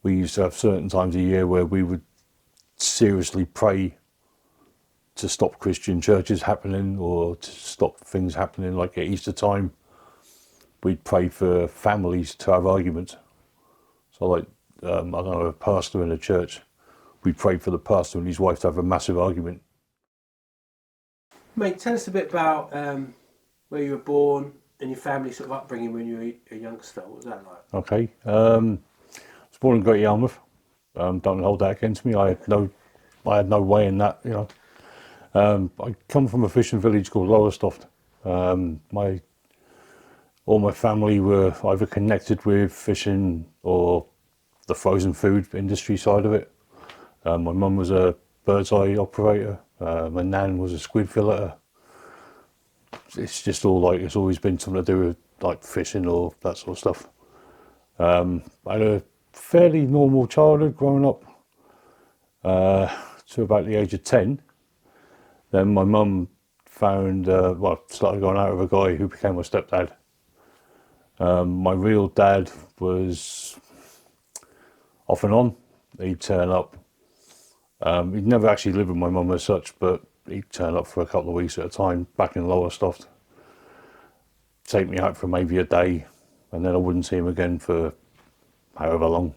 we used to have certain times a year where we would seriously pray to stop Christian churches happening or to stop things happening. Like at Easter time, we'd pray for families to have arguments. So like, I don't know, a pastor in a church, we'd pray for the pastor and his wife to have a massive argument. Mate, tell us a bit about where you were born and your family sort of upbringing when you were a youngster. What was that like? Okay. I was born in Great Yarmouth. Don't hold that against me. I had no way in that, you know. I come from a fishing village called Lowestoft. All my family were either connected with fishing or the frozen food industry side of it. My mum was a bird's eye operator. My nan was a squid filleter. It's just all like, it's always been something to do with like fishing or that sort of stuff. I had a fairly normal childhood growing up to about the age of 10. Then my mum started going out with a guy who became my stepdad. My real dad was off and on. He'd turn up. He'd never actually lived with my mum as such, but he'd turn up for a couple of weeks at a time back in Lowestoft. Take me out for maybe a day, and then I wouldn't see him again for however long.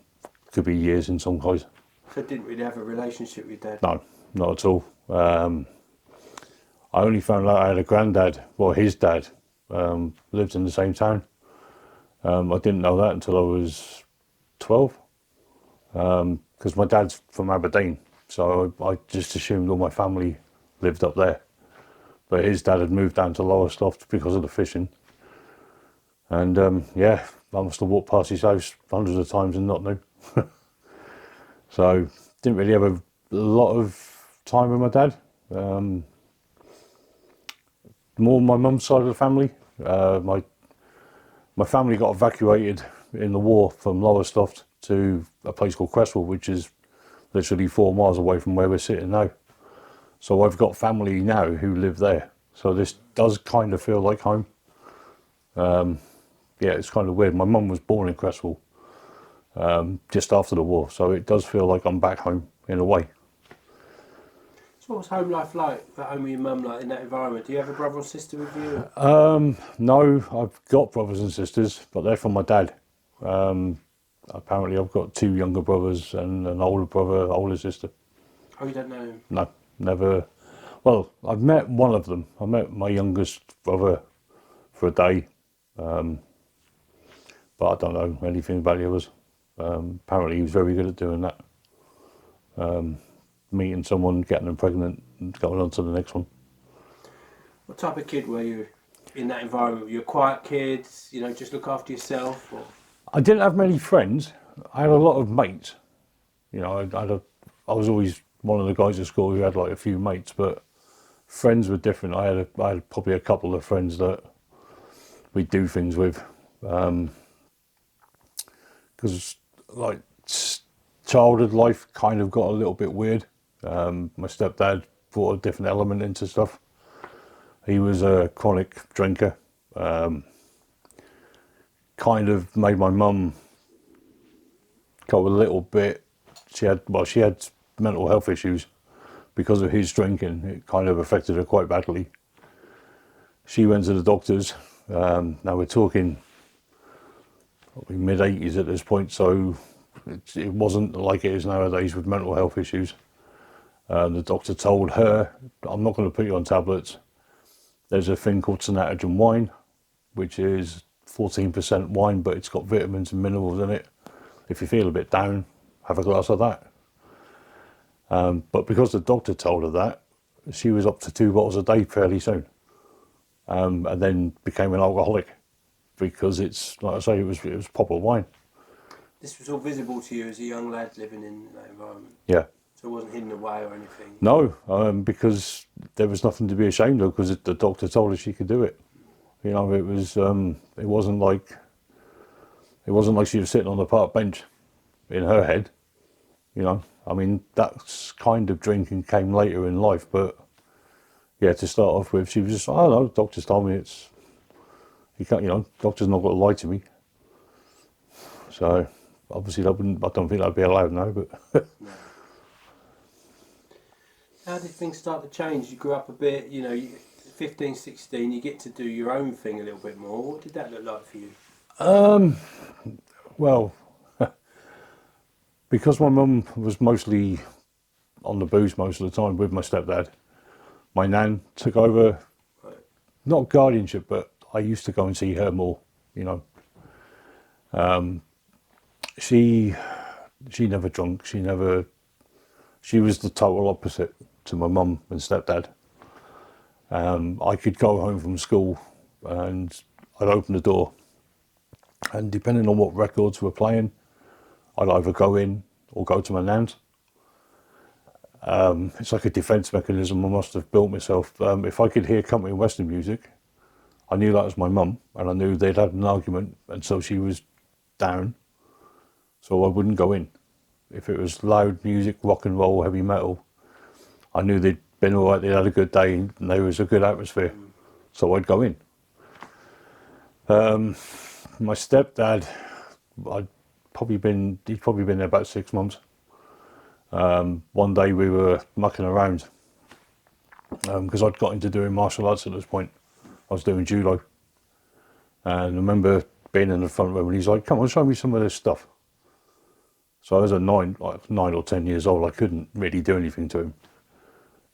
Could be years in some cases. So didn't really have a relationship with Dad? No, not at all. I only found out I had a granddad, well, his dad, lived in the same town. I didn't know that until I was 12, because my dad's from Aberdeen, so I just assumed all my family lived up there. But his dad had moved down to Lowestoft because of the fishing. And I must have walked past his house hundreds of times and not knew. So didn't really have a lot of time with my dad. More my mum's side of the family. My family got evacuated in the war from Lowestoft to a place called Cresswell, which is literally 4 miles away from where we're sitting now. So I've got family now who live there. So this does kind of feel like home. It's kind of weird. My mum was born in Cresswell just after the war, so it does feel like I'm back home in a way. So what was home life like at home with your mum, like in that environment? Do you have a brother or sister with you? No, I've got brothers and sisters, but they're from my dad. Apparently I've got 2 younger brothers and an older sister. Oh, you don't know him? No, never. Well, I've met one of them. I met my youngest brother for a day, but I don't know anything about the others. Apparently he was very good at doing that. Meeting someone, getting them pregnant, and going on to the next one. What type of kid were you in that environment? Were you a quiet kid, you know, just look after yourself? Or? I didn't have many friends. I had a lot of mates. You know, I was always one of the guys at school who had like a few mates, but friends were different. I had probably a couple of friends that we'd do things with, because like childhood life kind of got a little bit weird. My stepdad brought a different element into stuff. He was a chronic drinker. Kind of made my mum go a little bit. She had mental health issues because of his drinking. It kind of affected her quite badly. She went to the doctors. Now we're talking probably mid-80s at this point, so it wasn't like it is nowadays with mental health issues. The doctor told her, I'm not going to put you on tablets. There's a thing called Satanism wine, which is 14% wine, but it's got vitamins and minerals in it. If you feel a bit down, have a glass of that. But because the doctor told her that, she was up to 2 bottles a day fairly soon. And then became an alcoholic because it's, like I say, it was proper wine. This was all visible to you as a young lad living in that environment? Yeah. So it wasn't hidden away or anything? No, because there was nothing to be ashamed of because the doctor told her she could do it. You know, it wasn't like she was sitting on the park bench in her head. You know, I mean, that kind of drinking came later in life, but yeah, to start off with, she was just, oh no, the doctor's told me you can't, you know, doctor's not got to lie to me. So obviously I don't think that'd be allowed now, but No. How did things start to change? You grew up a bit, 15, 16, you get to do your own thing a little bit more. What did that look like for you? well, because my mum was mostly on the booze most of the time with my stepdad, my nan took over, Right. not guardianship, but I used to go and see her more, you know. She never drunk, she was the total opposite to my mum and stepdad. I could go home from school and I'd open the door, and depending on what records were playing, I'd either go in or go to my nan's. It's like a defence mechanism I must have built myself. If I could hear country and western music, I knew that was my mum, and I knew they'd had an argument, and so she was down, so I wouldn't go in. If it was loud music, rock and roll, heavy metal, I knew they'd been all right, they'd had a good day, and there was a good atmosphere, so I'd go in. My stepdad, he'd probably been there about 6 months. One day we were mucking around, because I'd got into doing martial arts at this point. I was doing judo, and I remember being in the front room and he's like, "Come on, show me some of this stuff." So I was at 9 or 10 years old, I couldn't really do anything to him,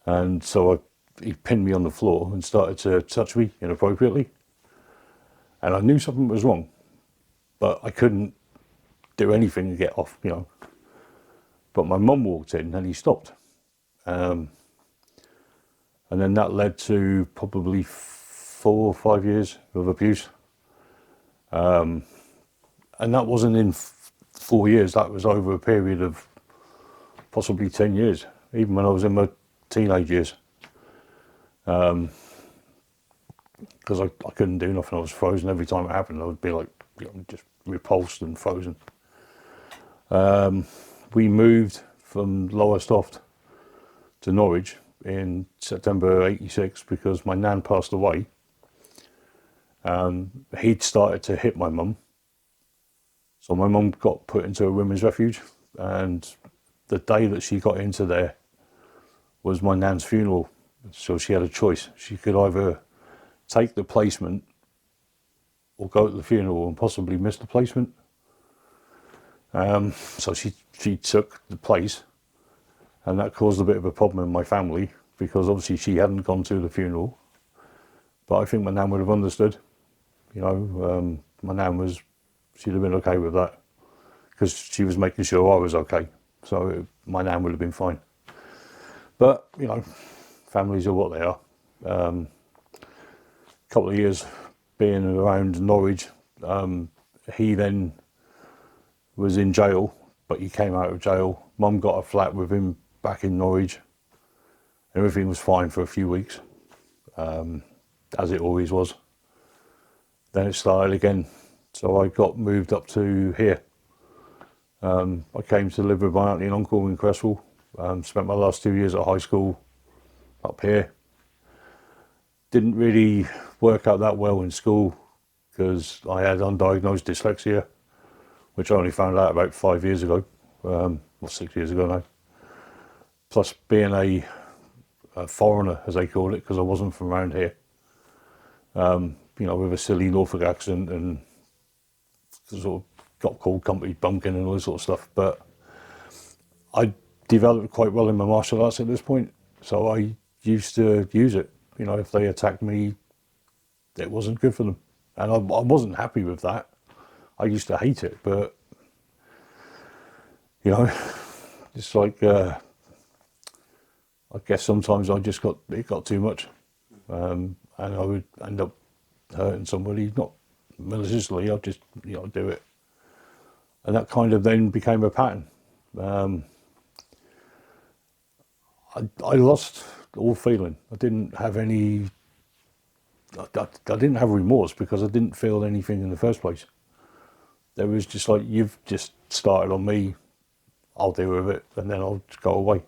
and so he pinned me on the floor and started to touch me inappropriately, and I knew something was wrong, but I couldn't do anything to get off, you know. But my mum walked in and he stopped. And then that led to probably 4 or 5 years of abuse. And that wasn't in 4 years, that was over a period of possibly 10 years, even when I was in my teenage years. Because I couldn't do nothing, I was frozen. Every time it happened, I would be like, just repulsed and frozen. We moved from Lowestoft to Norwich in September '86 because my nan passed away. He'd started to hit my mum, so my mum got put into a women's refuge, and the day that she got into there was my nan's funeral. So she had a choice. She could either take the placement or go to the funeral and possibly miss the placement. So she took the place, and that caused a bit of a problem in my family because obviously she hadn't gone to the funeral. But I think my nan would have understood. My nan she'd have been okay with that because she was making sure I was okay. So my nan would have been fine. But, families are what they are. A couple of years being around Norwich, he then was in jail, but he came out of jail. Mum got a flat with him back in Norwich. Everything was fine for a few weeks, as it always was. Then it started again, so I got moved up to here. I came to live with my auntie and uncle in Cresswell. Spent my last 2 years at high school up here. Didn't really work out that well in school because I had undiagnosed dyslexia, which I only found out about 5 years ago, or 6 years ago now. Plus being a foreigner, as they call it, because I wasn't from around here, with a silly Norfolk accent, and sort of got called company bumpkin and all this sort of stuff. But I developed quite well in my martial arts at this point, so I used to use it. If they attacked me, it wasn't good for them, and I wasn't happy with that. I used to hate it, but it's like I guess sometimes it got too much, and I would end up hurting somebody, not maliciously. I'd just do it, and that kind of then became a pattern. I lost all feeling. I didn't have any. I didn't have remorse because I didn't feel anything in the first place. There was just like, you've just started on me, I'll deal with it, and then I'll just go away.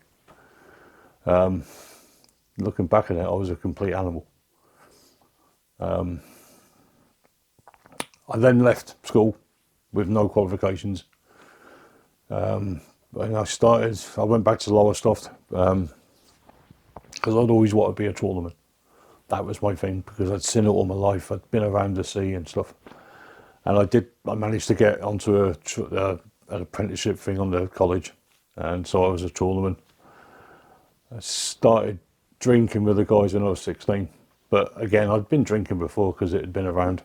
Looking back at it, I was a complete animal. I then left school with no qualifications, When I went back to Lowestoft because I'd always wanted to be a trawlerman. That was my thing because I'd seen it all my life. I'd been around the sea and stuff, and I managed to get onto an apprenticeship thing on the college, and so I was a trawlerman. I started drinking with the guys when I was 16, but again, I'd been drinking before because it had been around,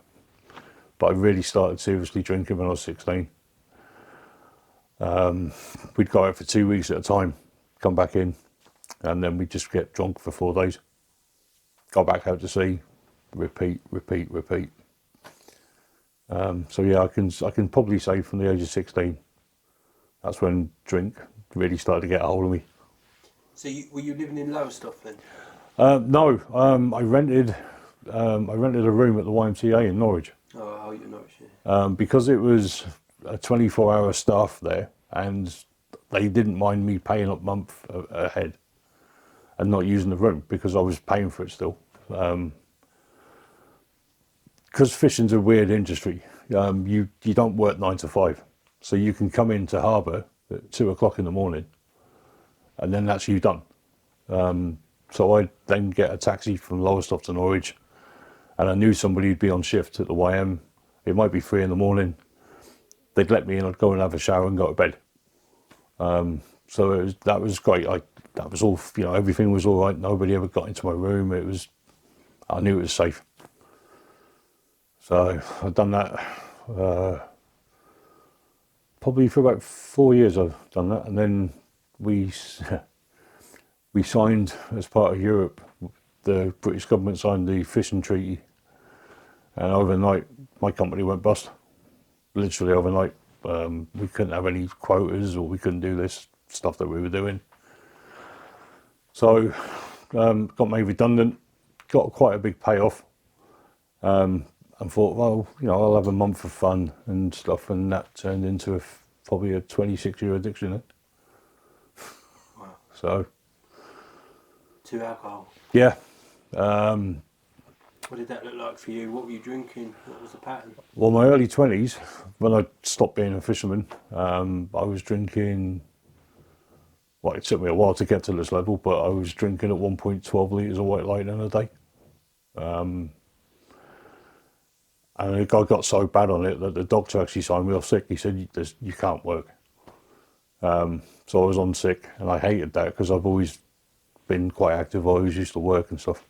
but I really started seriously drinking when I was 16. We'd go out for 2 weeks at a time, come back in, and then we'd just get drunk for 4 days. Go back out to sea, repeat. So yeah, I can probably say from the age of 16, that's when drink really started to get a hold of me. So were you living in Lowestoft then? No, I rented a room at the YMCA in Norwich. Oh, you're not sure. Because it was a 24-hour staff there, and they didn't mind me paying up month ahead and not using the room because I was paying for it still. Because fishing's a weird industry. You don't work 9 to 5, so you can come into harbour at 2 o'clock in the morning, and then that's you done. So I'd then get a taxi from Lowestoft to Norwich, and I knew somebody who'd be on shift at the YM. It might be 3 in the morning. They'd let me in. I'd go and have a shower and go to bed. So that was great. That was all. Everything was all right. Nobody ever got into my room. I knew it was safe. So I've done that probably for about 4 years. I've done that, and then we signed as part of Europe. The British government signed the fishing treaty, and overnight my company went bust. Literally overnight. We couldn't have any quotas, or we couldn't do this stuff that we were doing. So got made redundant, got quite a big payoff, and thought, well, I'll have a month of fun and stuff, and that turned into probably a 26-year addiction. Wow. So. To alcohol? Yeah. What did that look like for you? What were you drinking? What was the pattern? Well, my early 20s, when I stopped being a fisherman, I was drinking, well, it took me a while to get to this level, but I was drinking at one point 12 litres of white lightning a day. And I got so bad on it that the doctor actually signed me off sick. He said, you can't work. So I was on sick, and I hated that because I've always been quite active. I always used to work and stuff.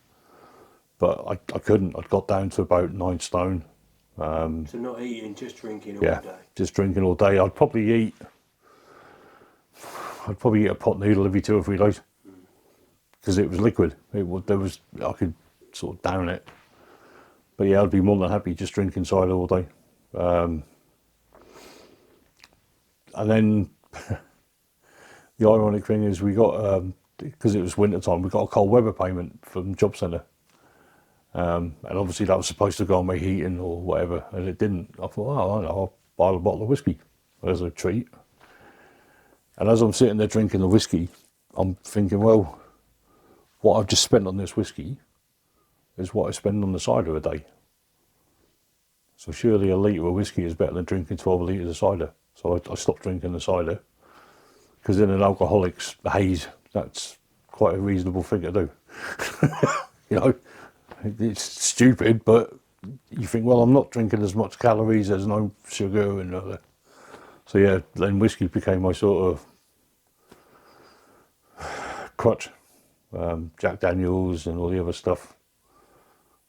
But I couldn't. I'd got down to about 9 stone. So not eating, just drinking all Yeah, day? just drinking all day. I'd probably eat a pot noodle every 2 or 3 days because it was liquid. I could sort of down it. But yeah, I'd be more than happy just drinking cider all day. And then the ironic thing is we got, because it was winter time, we got a cold weather payment from Job Centre. And obviously that was supposed to go on my heating or whatever, and it didn't. I thought, oh, I know, I'll buy a bottle of whiskey as a treat. And as I'm sitting there drinking the whiskey, I'm thinking, well, what I've just spent on this whiskey is what I spend on the cider a day. So surely a litre of whiskey is better than drinking 12 litres of cider. So I stopped drinking the cider, because in an alcoholic's haze, that's quite a reasonable thing to do. It's stupid, but you think, well, I'm not drinking as much calories, there's no sugar and all that. So yeah, then whiskey became my sort of crutch. Jack Daniels and all the other stuff.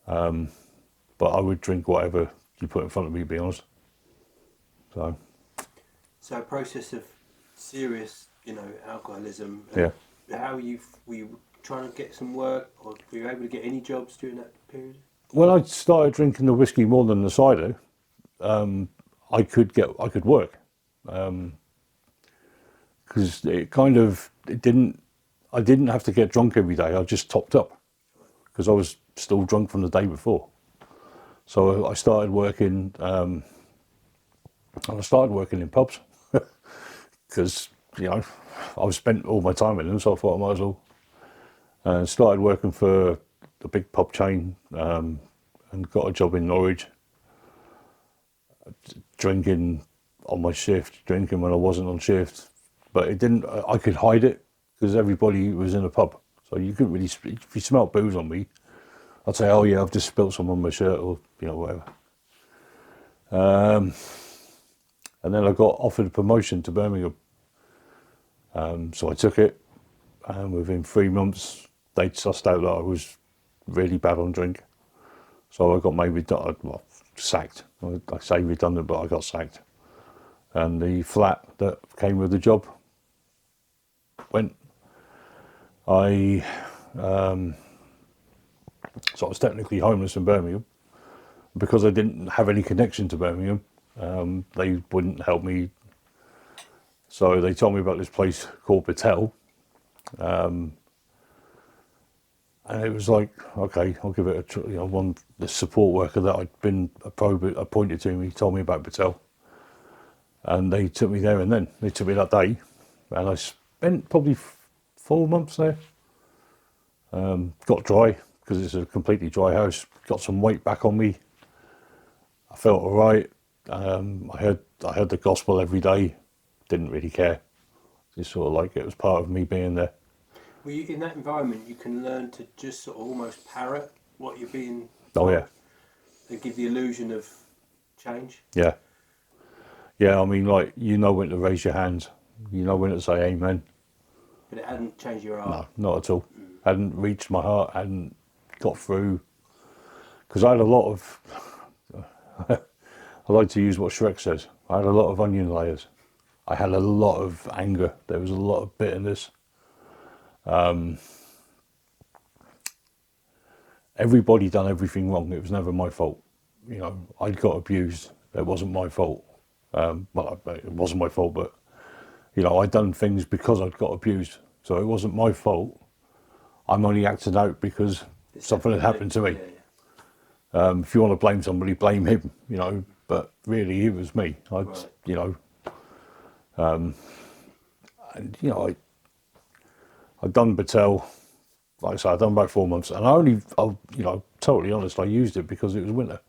But I would drink whatever you put in front of me, to be honest. So a process of serious, alcoholism. Yeah. How were you trying to get some work, or were you able to get any jobs during that period? when I started drinking the whiskey more than the cider, I could work, because I didn't have to get drunk every day. I just topped up because I was still drunk from the day before. So I started working, and I started working in pubs because I've spent all my time in them, so I thought I might as well. And started working for the big pub chain, and got a job in Norwich, drinking on my shift, drinking when I wasn't on shift. But it didn't, I could hide it because everybody was in a pub. So you couldn't really, if you smelt booze on me, I'd say, oh yeah, I've just spilt some on my shirt or, whatever. And then I got offered a promotion to Birmingham. So I took it, and within 3 months, they sussed out that I was really bad on drink. So I got made sacked. I say redundant, but I got sacked. And the flat that came with the job went. So I was technically homeless in Birmingham. Because I didn't have any connection to Birmingham, they wouldn't help me. So they told me about this place called Battelle. And it was like, okay, I'll give it a try. The support worker that I'd been appointed to me told me about Battelle. And they took me there and then. They took me that day. And I spent probably 4 months there. Got dry, because it's a completely dry house. Got some weight back on me. I felt all right. I heard the gospel every day. Didn't really care. Just sort of like it was part of me being there. Well, in that environment, you can learn to just sort of almost parrot what you're being Oh told, yeah. and give the illusion of change. Yeah. Yeah, I mean, like, when to raise your hands. When to say amen. But it hadn't changed your heart. No, not at all. Hadn't reached my heart, hadn't got through. Because I had a lot of, I like to use what Shrek says, I had a lot of onion layers. I had a lot of anger. There was a lot of bitterness. Everybody done everything wrong. It was never my fault. I got abused. It wasn't my fault. It wasn't my fault, but, I'd done things because I'd got abused. So it wasn't my fault. I'm only acting out because something had happened to me. Yeah. If you want to blame somebody, blame him, but really it was me. Right. And I'd done Battelle, like I said, I'd done about 4 months, and totally honest, I used it because it was winter.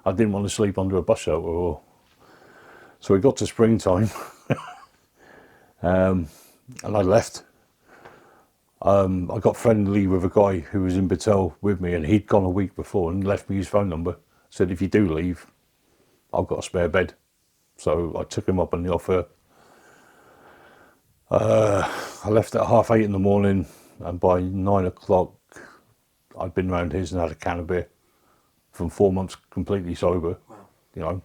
I didn't want to sleep under a bus shelter, so it got to springtime, and I left. I got friendly with a guy who was in Battelle with me, and he'd gone a week before and left me his phone number. Said, if you do leave, I've got a spare bed. So I took him up on the offer. I left at 8:30 in the morning, and by 9 o'clock, I'd been round his and had a can of beer. From 4 months completely sober. Wow.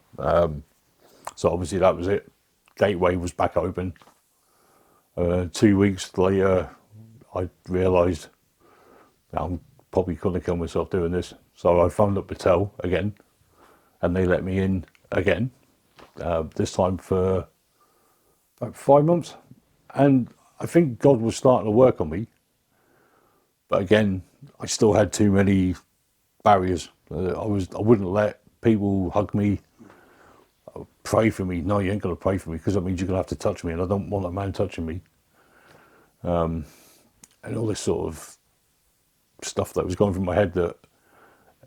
So obviously that was it. Gateway was back open. 2 weeks later, I realised I'm probably going to kill myself doing this. So I phoned up Battelle again, and they let me in again, this time for about 5 months. And I think God was starting to work on me. But again, I still had too many barriers. I wouldn't let people hug me, pray for me. No, you ain't going to pray for me, because that means you're going to have to touch me, and I don't want a man touching me. And all this sort of stuff that was going through my head that,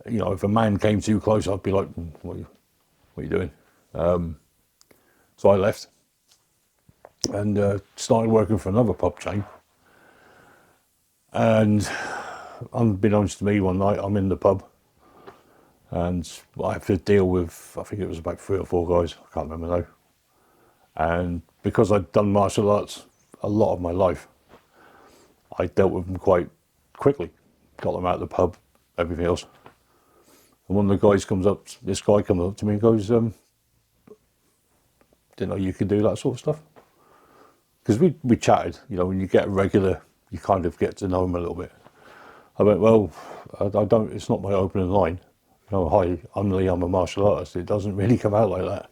if a man came too close, I'd be like, what are you doing? So I left and started working for another pub chain. And unbeknownst to me, one night I'm in the pub, and I have to deal with, I think it was about 3 or 4 guys, I can't remember now. And because I'd done martial arts a lot of my life, I dealt with them quite quickly, got them out of the pub, everything else. And one of the guys this guy comes up to me and goes, didn't know you could do that sort of stuff. Because we chatted, when you get a regular, you kind of get to know him a little bit. I went, well, I don't, it's not my opening line. Hi, I'm Lee, I'm a martial artist. It doesn't really come out like that.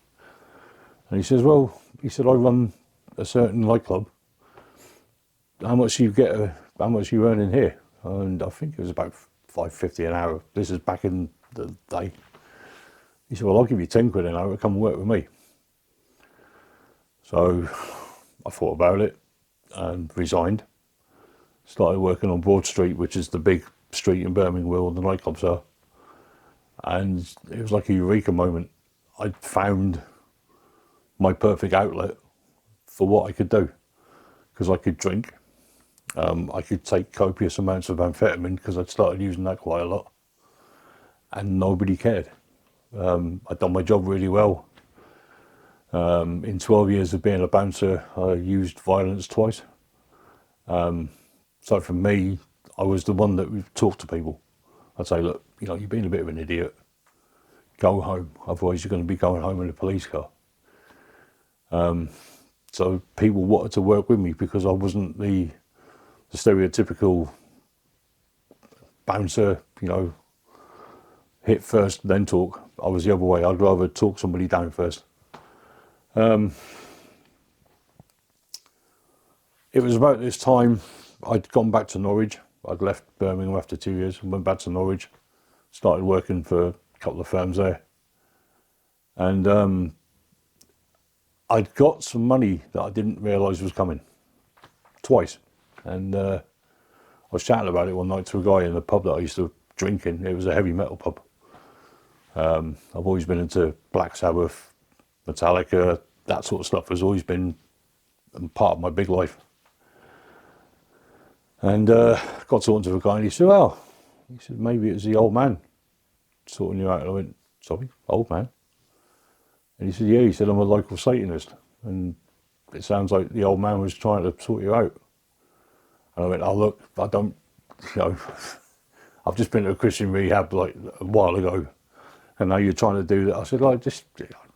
And he says, well, I run a certain nightclub. How much you earn in here? And I think it was about $5.50 an hour. This is back in the day. He said, well, I'll give you 10 quid an hour to come and work with me. So I thought about it and resigned. Started working on Broad Street, which is the big street in Birmingham where all the nightclubs are. And it was like a eureka moment. I'd found my perfect outlet for what I could do, because I could drink, I could take copious amounts of amphetamine because I'd started using that quite a lot, and nobody cared. I'd done my job really well. In 12 years of being a bouncer, I used violence twice. So for me, I was the one that would talk to people. I'd say, look, you know, you've been a bit of an idiot. Go home, otherwise you're going to be going home in a police car. So people wanted to work with me because I wasn't the stereotypical bouncer, you know, hit first, then talk. I was the other way. I'd rather talk somebody down first. It was about this time I'd gone back to Norwich. I'd left Birmingham after 2 years and went back to Norwich. Started working for a couple of firms there. And I'd got some money that I didn't realise was coming. Twice. And I was chatting about it one night to a guy in the pub that I used to drink in. It was a heavy metal pub. I've always been into Black Sabbath, Metallica, that sort of stuff has always been part of my big life. And got talking to a guy and he said, well, he said, maybe it was the old man sorting you out. And I went, sorry, old man? And he said, yeah, he said, I'm a local Satanist. And it sounds like the old man was trying to sort you out. And I went, oh, look, I don't, you know, I've just been to a Christian rehab like a while ago. And now you're trying to do that. I said, like, just,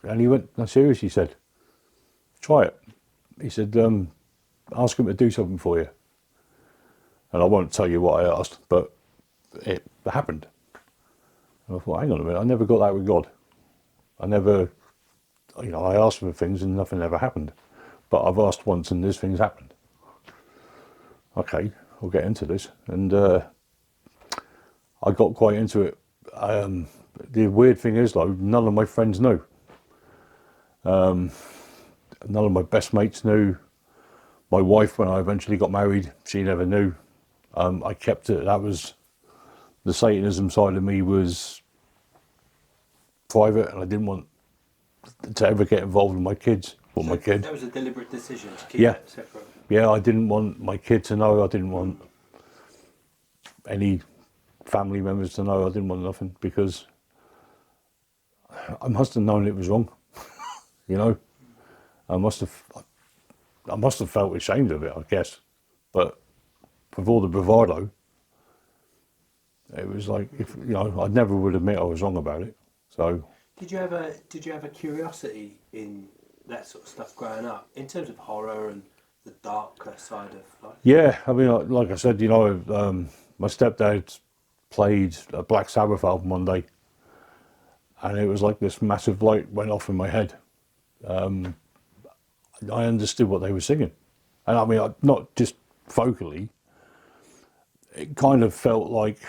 and he went, no, seriously, he said, try it. He said, ask him to do something for you. And I won't tell you what I asked, but it happened. And I thought, hang on a minute, I never got that with God. I never, you know, I asked for things and nothing ever happened. But I've asked once and these things happened. Okay, we'll get into this. And I got quite into it. The weird thing is, though, none of my friends knew. None of my best mates knew. My wife, when I eventually got married, she never knew. I kept it. That was the Satanism side of me was private, and I didn't want to ever get involved with my kids or So my kid. that was a deliberate decision to keep it separate. Yeah, I didn't want my kid to know. I didn't want any family members to know. I didn't want nothing because I must have known it was wrong. You know, I must have felt ashamed of it, I guess. But with all the bravado, it was like, if you know, I never would admit I was wrong about it. So Did you have a curiosity in that sort of stuff growing up, in terms of horror and the darker side of life? yeah, I mean, like I said, you know, my stepdad played a Black Sabbath album one day, and it was like this massive light went off in my head. I understood what they were singing, and I mean, not just vocally. It kind of felt like,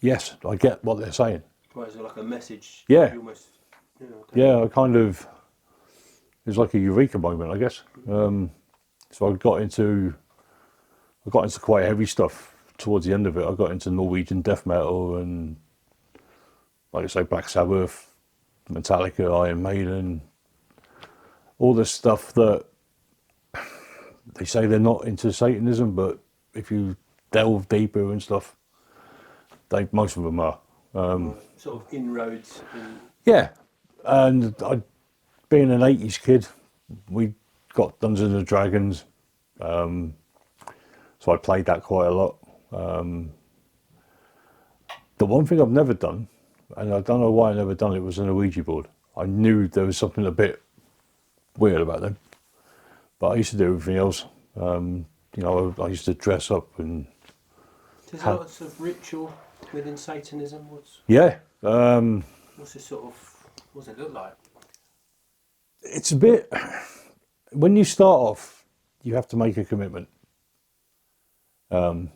yes, I get what they're saying. Well, it's like a message. Yeah. You almost, you know, Yeah, I kind of, it was like a eureka moment, I guess. So I got into quite heavy stuff towards the end of it. I got into Norwegian death metal and, like I say, Black Sabbath, Metallica, Iron Maiden, all this stuff that they say they're not into Satanism, but if you delve deeper and stuff, most of them are. sort of inroads. Yeah, and being an 80s kid, we got Dungeons and Dragons, so I played that quite a lot. The one thing I've never done, and I don't know why I never done it, was an Ouija board. I knew there was something a bit weird about them, but I used to do everything else. You know, I used to dress up and... There's lots of ritual within Satanism. Yeah. What's it sort of, what does it look like? It's a bit... When you start off, you have to make a commitment. The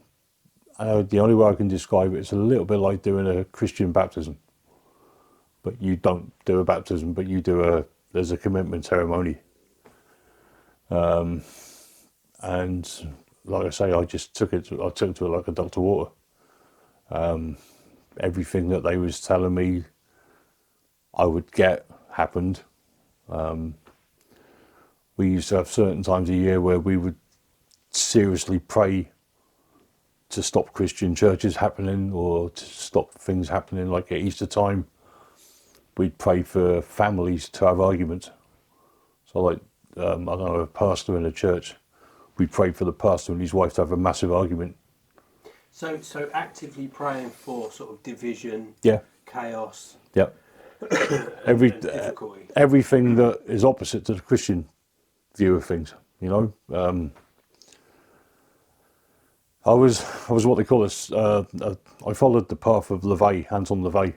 only way I can describe it is a little bit like doing a Christian baptism. But you don't do a baptism, but you do there's a commitment ceremony. And like I say, I took it to it like a duck to water. Everything that they was telling me I would get happened. we used to have certain times a year where we would seriously pray to stop Christian churches happening or to stop things happening. Like at Easter time, we'd pray for families to have arguments. So like, I don't know, a pastor in a church, we'd pray for the pastor and his wife to have a massive argument. So actively praying for sort of division, Yeah. chaos, Yeah. and difficulty. Everything that is opposite to the Christian view of things, you know. I was what they call this. I followed the path of LaVey, Anton LaVey,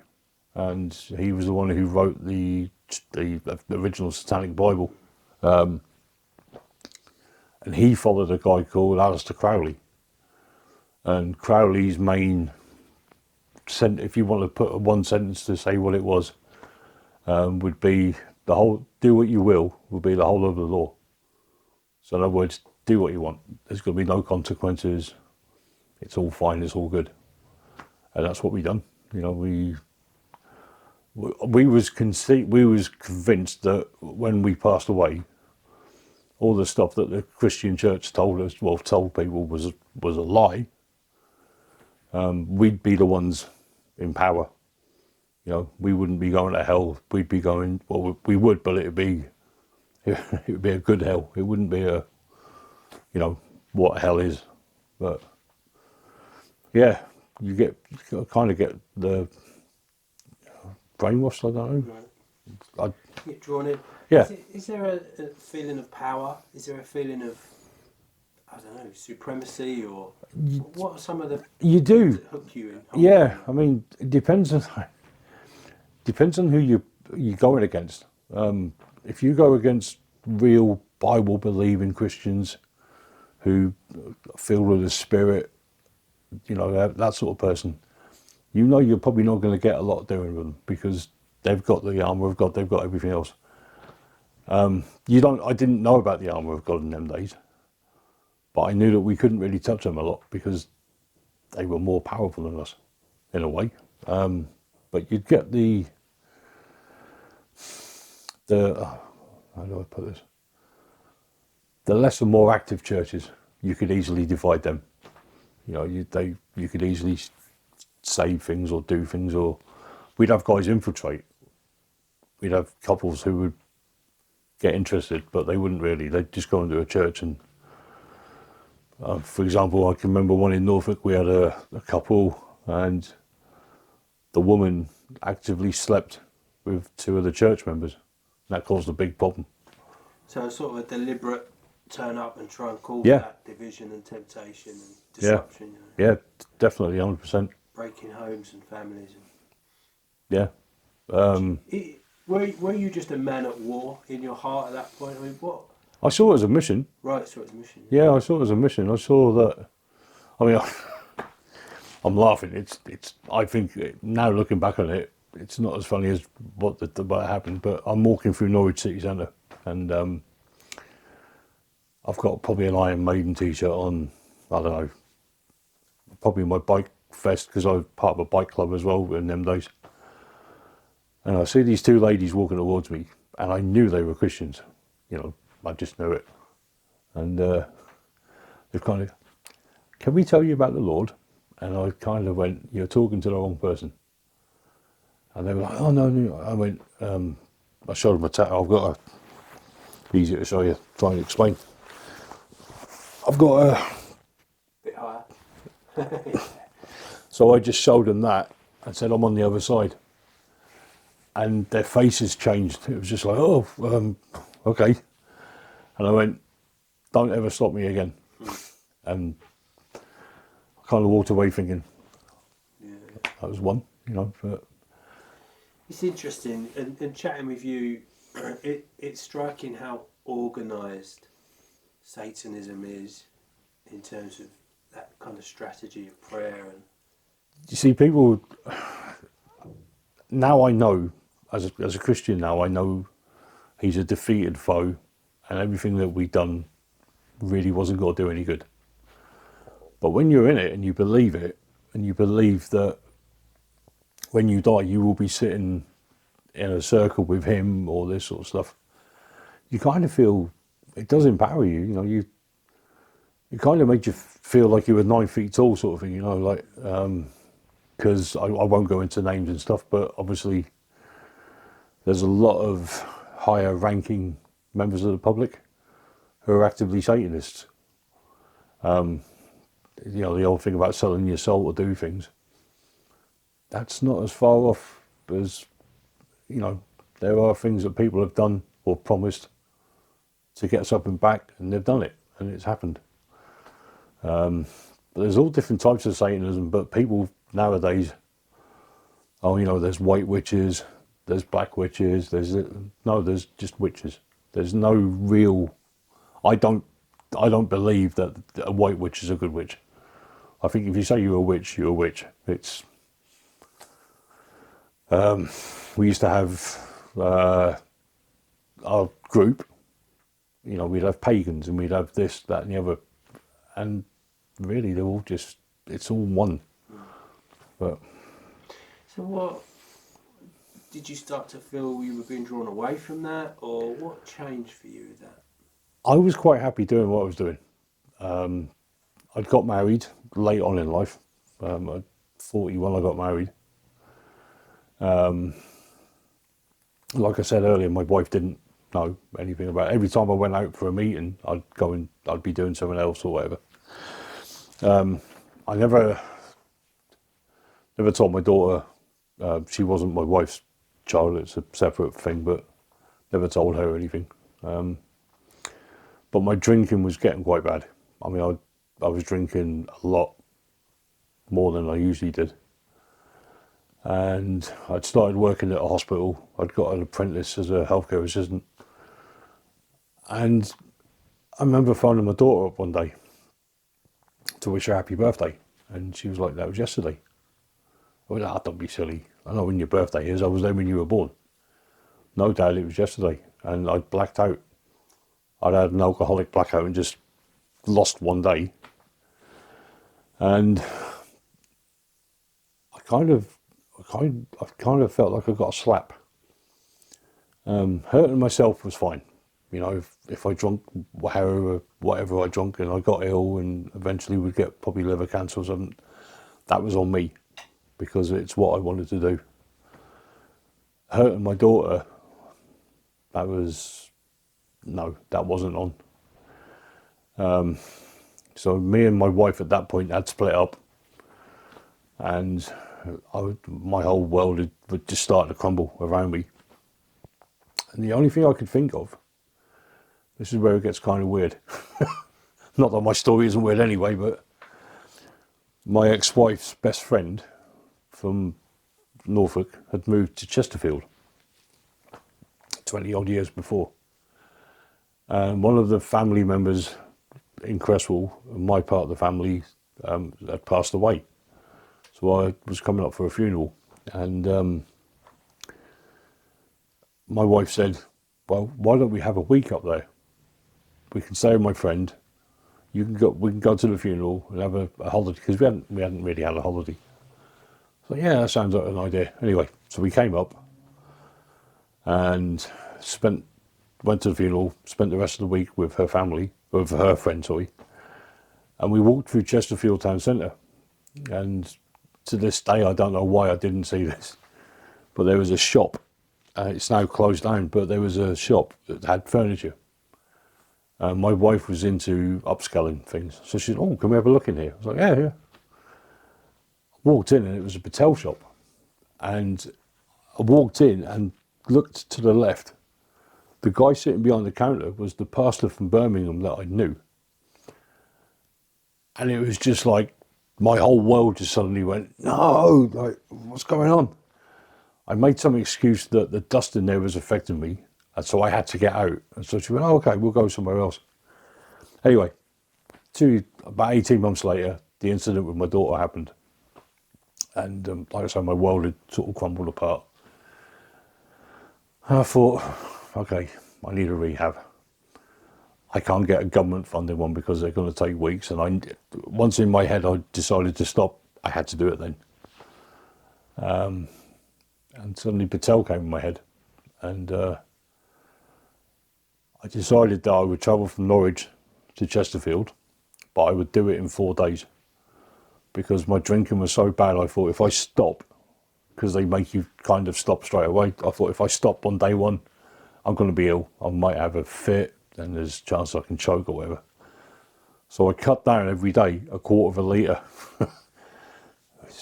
and he was the one who wrote the original Satanic Bible, and he followed a guy called Aleister Crowley. And Crowley's main if you want to put one sentence to say what it was, would be the whole "do what you will" would be the whole of the law. So in other words, do what you want. There's going to be no consequences. It's all fine. It's all good, and that's what we done. You know, we was convinced that when we passed away, all the stuff that the Christian Church told people was a lie. We'd be the ones in power. You know, we wouldn't be going to hell. We'd be going. Well, we would, but it would be a good hell. It wouldn't be a, you know, what hell is. But yeah, you kind of get the brainwashed. I don't know. Right. Get drawn in. Yeah. Is there a feeling of power? Is there a feeling of, I don't know, supremacy, or what are some of the You do. that hook you in? Yeah, I mean, it depends on who you're going against. If you go against real Bible believing Christians who are filled with the Spirit, you know, that sort of person, you know, you're probably not going to get a lot doing with them because they've got the armour of God, they've got everything else. I didn't know about the armour of God in them days, but I knew that we couldn't really touch them a lot because they were more powerful than us, in a way. But you'd get the how do I put this? The lesser, more active churches, you could easily divide them. You know, you could easily say things or do things, or we'd have guys infiltrate. We'd have couples who would get interested, but they wouldn't really. They'd just go into a church and, for example, I can remember one in Norfolk. We had a couple, and the woman actively slept with two of the church members. That caused a big problem. So sort of a deliberate turn up and try and cause Yeah. that division and temptation and disruption. You know, Yeah, definitely, 100%. breaking homes and families. Yeah. Were you just a man at war in your heart at that point? I mean, what? I saw it as a mission. Right, so it's a mission. Yeah, I saw it as a mission. I saw that. I mean, I'm laughing. It's. I think now looking back on it, it's not as funny as what happened. But I'm walking through Norwich City Centre, and I've got probably an Iron Maiden T-shirt on. I don't know. Probably my bike vest because I was part of a bike club as well in them days. And I see these two ladies walking towards me, and I knew they were Christians. You know, I just knew it. And they've kind of, "Can we tell you about the Lord?" And I kind of went, "You're talking to the wrong person." And they were like, "Oh, no, no." I went, I showed them a tattoo. I've got easier to show you, try and explain. I've got a... Bit higher. So I just showed them that and said, "I'm on the other side." And their faces changed. It was just like, "Oh, okay." And I went, "Don't ever stop me again." And I kind of walked away thinking, Yeah. that was one, you know. But It's interesting, and chatting with you, it's striking how organised Satanism is in terms of that kind of strategy of prayer. And you see, people, now I know, as a Christian now, I know he's a defeated foe and everything that we've done really wasn't going to do any good. But when you're in it and you believe it, and you believe that when you die you will be sitting in a circle with him or this sort of stuff, you kind of feel it does empower you. You know, it kind of made you feel like you were 9 feet tall, sort of thing. You know, like because I won't go into names and stuff, but obviously there's a lot of higher ranking members of the public who are actively Satanists. You know, the old thing about selling your soul to do things. That's not as far off as, you know, there are things that people have done or promised to get something back, and they've done it, and it's happened. But there's all different types of Satanism, but people nowadays, oh, you know, there's white witches, there's black witches, there's just witches. There's no real, I don't believe that a white witch is a good witch. I think if you say you're a witch, you're a witch. It's, we used to have our group, you know, we'd have pagans and we'd have this, that and the other, and really they're all just, it's all one. But So what, did you start to feel you were being drawn away from that, or what changed for you with that? I was quite happy doing what I was doing. I'd got married late on in life. At 41 I got married. Like I said earlier, my wife didn't know anything about it. Every time I went out for a meeting, I'd go and I'd be doing something else or whatever. I never told my daughter, she wasn't my wife's child, it's a separate thing, but never told her anything. But my drinking was getting quite bad. I mean, I was drinking a lot more than I usually did. And I'd started working at a hospital. I'd got an apprentice as a healthcare assistant. And I remember phoning my daughter up one day to wish her happy birthday. And she was like, that was yesterday. I went, don't be silly. I know when your birthday is. I was there when you were born. No, Dad, it was yesterday. And I blacked out. I'd had an alcoholic blackout and just lost one day. And I kind of felt like I got a slap. Hurting myself was fine. You know, if I drunk whatever I drunk and I got ill and eventually would get probably liver cancer or something, that was on me because it's what I wanted to do. Hurting my daughter, that wasn't on. So me and my wife at that point had split up, and my whole world had just started to crumble around me. And the only thing I could think of, this is where it gets kind of weird. Not that my story isn't weird anyway, but my ex-wife's best friend from Norfolk had moved to Chesterfield 20 odd years before. And one of the family members in Cresswell, my part of the family, had passed away. So I was coming up for a funeral, and my wife said, well, why don't we have a week up there? We can stay with my friend. We can go to the funeral and have a holiday, because we hadn't really had a holiday. So yeah, that sounds like an idea. Anyway, so we came up and went to the funeral, spent the rest of the week with her family, with her friend, sorry. And we walked through Chesterfield town centre. And to this day, I don't know why I didn't see this, but there was a shop. It's now closed down, but there was a shop that had furniture. My wife was into upscaling things, so she said, oh, can we have a look in here? I was like, yeah. I walked in and it was a Patel shop. And I walked in and looked to the left. The guy sitting behind the counter was the pastor from Birmingham that I knew. And it was just like, my whole world just suddenly went, no, like, what's going on? I made some excuse that the dust in there was affecting me, and so I had to get out. And so she went, oh, okay, we'll go somewhere else. Anyway, about 18 months later, the incident with my daughter happened. And like I said, my world had sort of crumbled apart. And I thought, okay, I need a rehab. I can't get a government funded one because they're going to take weeks. And once in my head, I decided to stop. I had to do it then. And suddenly Patel came in my head. And I decided that I would travel from Norwich to Chesterfield, but I would do it in 4 days because my drinking was so bad. I thought if I stop, because they make you kind of stop straight away, I thought if I stop on day 1, I'm going to be ill. I might have a fit and there's a chance I can choke or whatever. So I cut down every day a quarter of a litre.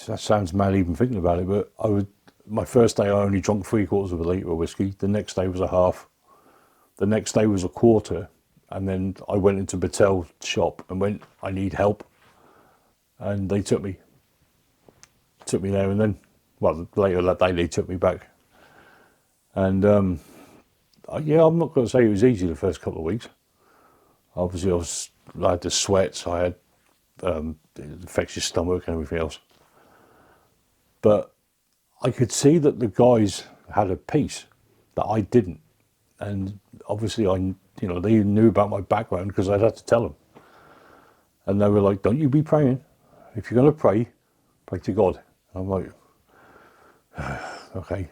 That sounds mad even thinking about it, but my first day I only drank 3/4 of a litre of whiskey. The next day was a half. The next day was a quarter. And then I went into Battel's shop and went, I need help. And they took me there and then. Well, later that day they took me back. And yeah, I'm not going to say it was easy the first couple of weeks. Obviously I had the sweats, I had it affects your stomach and everything else. But I could see that the guys had a peace that I didn't. And obviously they knew about my background because I'd had to tell them. And they were like, don't you be praying. If you're going to pray, pray to God. And I'm like, okay.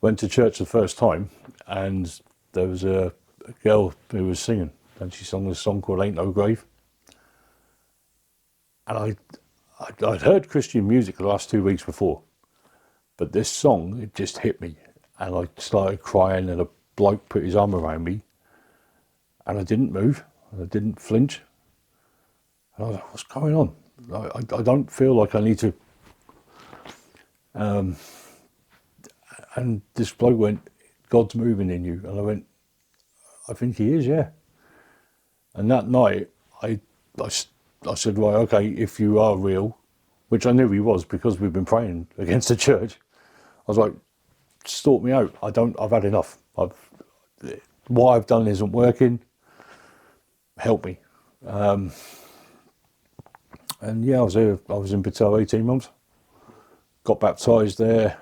Went to church the first time and there was a girl who was singing and she sang this song called Ain't No Grave. And I'd heard Christian music the last 2 weeks before, but this song, it just hit me. And I started crying and a bloke put his arm around me and I didn't move, I didn't flinch. And I was like, what's going on? I don't feel like I need to. And this bloke went, God's moving in you. And I went, I think he is, yeah. And that night, I said, right, okay, if you are real, which I knew he was because we've been praying against the church, I was like, sort me out. I've had enough. What I've done isn't working. Help me. And yeah, I was in Battel 18 months. Got baptised there.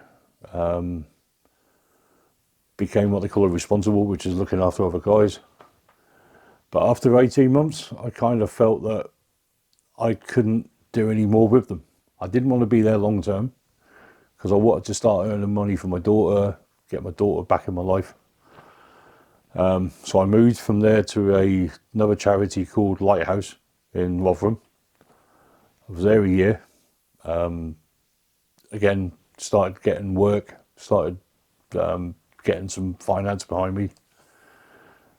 Became what they call a responsible, which is looking after other guys. But after 18 months, I kind of felt that I couldn't do any more with them. I didn't want to be there long term because I wanted to start earning money for my daughter, get my daughter back in my life. So I moved from there to another charity called Lighthouse in Rotherham. I was there a year. Again, started getting work, started getting some finance behind me.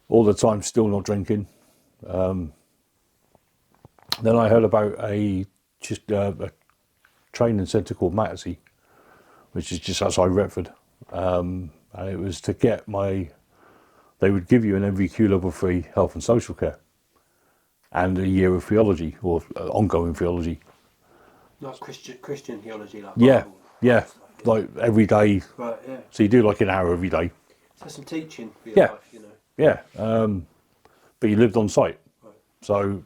All the time, still not drinking. Then I heard about a training centre called Mattersey, which is just outside Retford. And it was to get they would give you an MVQ level 3 health and social care and a year of theology or ongoing theology. Not Christian theology, like Yeah, Bible. yeah, like every day. Right, yeah. So you do like an hour every day. So some teaching for your Yeah. life, you know. Yeah, but you lived on site. Right. So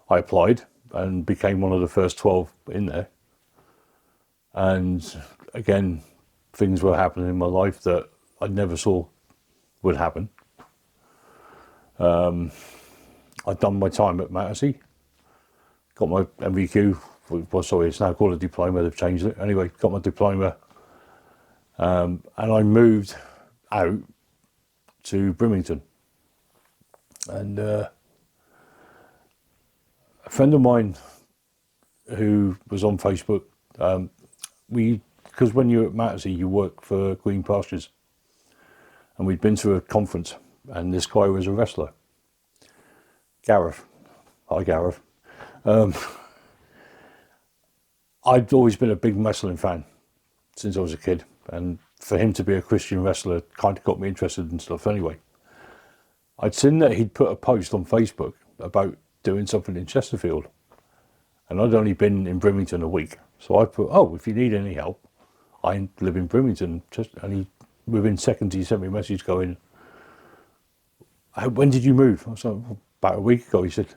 I applied and became one of the first 12 in there. And again, things were happening in my life that I never saw would happen. I'd done my time at Mattersey, got my MVQ, well, sorry, it's now called a diploma, they've changed it. Anyway, got my diploma, and I moved out to Brimington. And a friend of mine who was on Facebook, because when you're at Mattersey, you work for Green Pastures. And we'd been to a conference, and this guy was a wrestler. Gareth. Hi, Gareth. I'd always been a big wrestling fan since I was a kid, and for him to be a Christian wrestler kind of got me interested in stuff anyway. I'd seen that he'd put a post on Facebook about doing something in Chesterfield, and I'd only been in Brimington a week. So I put, if you need any help, I live in Brimington. And he, within seconds, he sent me a message going, when did you move? I was like, about a week ago. He said,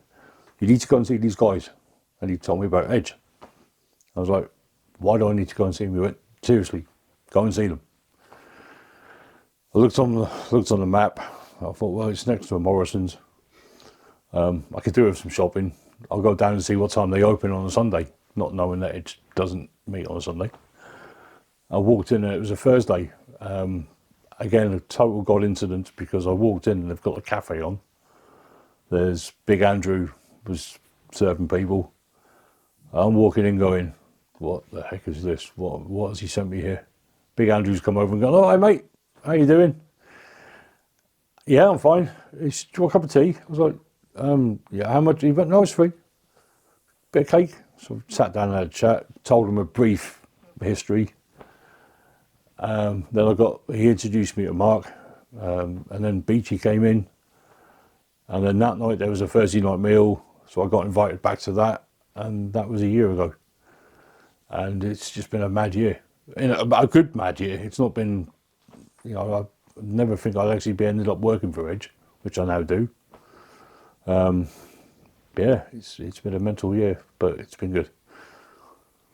you need to go and see these guys. And he told me about Edge. I was like, why do I need to go and see them? He went, seriously, go and see them. I looked on the map. I thought, well, it's next to a Morrison's. I could do with some shopping. I'll go down and see what time they open on a Sunday, not knowing that it doesn't meet on a Sunday. I walked in and it was a Thursday, and again, a total God incident, because I walked in and they've got a cafe on. There's Big Andrew was serving people. I'm walking in going, what the heck is this? What has he sent me here? Big Andrew's come over and gone, oh, hi mate, how you doing? Yeah, I'm fine. He said, do you want a cup of tea? I was like, yeah, how much? He went, no, it's free. Bit of cake. So I sat down and had a chat, told him a brief history. Then he introduced me to Mark, and then Beachy came in. And then that night there was a Thursday night meal, so I got invited back to that, and that was a year ago. And it's just been a mad year, a good mad year. It's not been, I never think I'd actually be ended up working for Edge, which I now do. Yeah, it's been a mental year, but it's been good.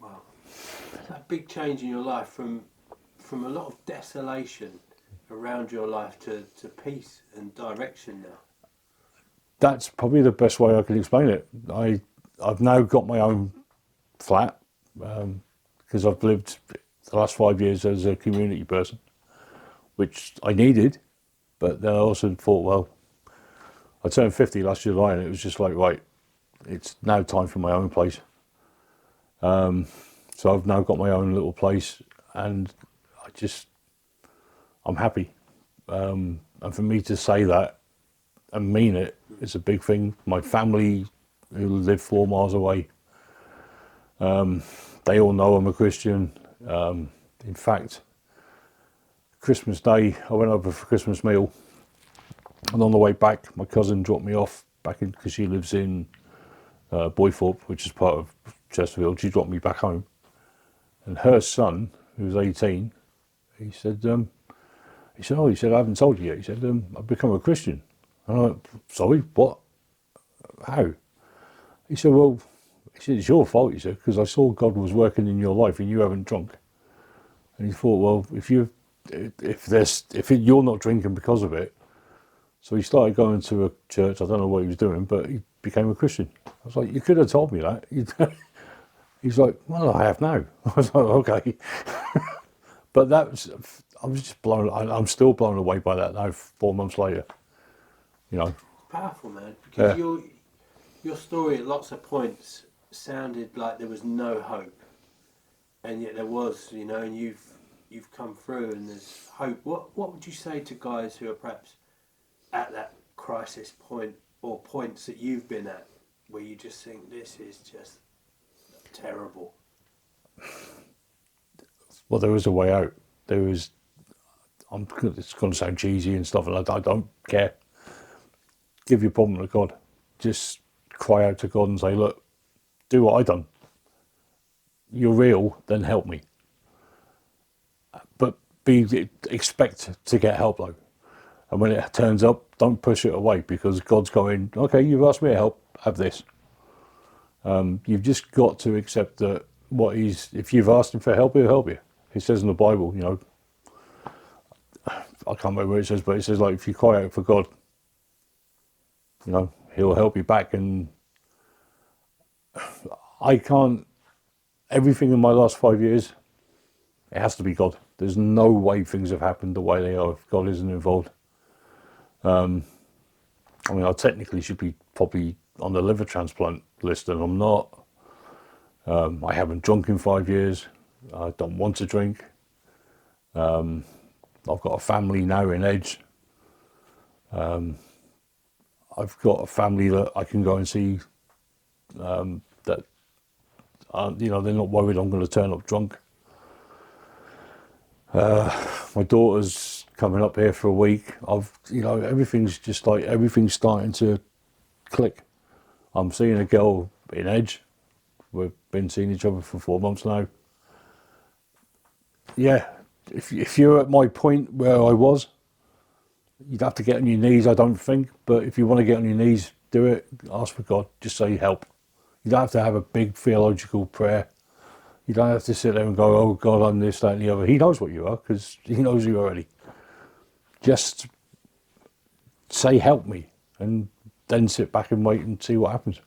Wow, a big change in your life from a lot of desolation around your life to peace and direction now. That's probably the best way I can explain it. I've now got my own flat, because I've lived the last 5 years as a community person, which I needed, but then I also thought, well, I turned 50 last July and it was just like, right, it's now time for my own place. So I've now got my own little place, and I'm happy. And for me to say that and mean it is a big thing. My family, who live 4 miles away, they all know I'm a Christian. In fact, Christmas Day, I went over for a Christmas meal, and on the way back, my cousin dropped me off back in, because she lives in Boythorpe, which is part of Chesterfield. She dropped me back home, and her son, who was 18, he said, I haven't told you yet. He said, I've become a Christian. And I went, sorry, what? How? He said, well, it's your fault, he said, because I saw God was working in your life and you haven't drunk. And he thought, well, if you're not drinking because of it. So he started going to a church. I don't know what he was doing, but he became a Christian. I was like, you could have told me that. He's like, well, I have now. I was like, okay. But I was just I'm still blown away by that now, 4 months later. Powerful, man, because your story at lots of points sounded like there was no hope, and yet there was, and you've come through and there's hope. What would you say to guys who are perhaps at that crisis point, or points that you've been at where you just think this is just terrible? Well, there was a way out. It's going to sound cheesy and stuff, and I don't care. Give your problem to God. Just cry out to God and say, look, do what I done. You're real, then help me. But expect to get help though. And when it turns up, don't push it away, because God's going, okay, you've asked me to help, have this. You've just got to accept that if you've asked him for help, he'll help you. It says in the Bible, I can't remember what it says, but it says, like, if you cry out for God, he'll help you back. And everything in my last 5 years, it has to be God. There's no way things have happened the way they are if God isn't involved. I technically should be probably on the liver transplant list, and I'm not. I haven't drunk in 5 years. I don't want to drink. I've got a family now in Edge. I've got a family that I can go and see, that they're not worried I'm going to turn up drunk. My daughter's coming up here for a week. Everything's just like, everything's starting to click. I'm seeing a girl in Edge. We've been seeing each other for 4 months now. Yeah, if you're at my point where I was, you'd have to get on your knees, I don't think. But if you want to get on your knees, do it. Ask for God. Just say help. You don't have to have a big theological prayer. You don't have to sit there and go, oh God, I'm this, that and the other. He knows what you are, because he knows you already. Just say help me, and then sit back and wait and see what happens.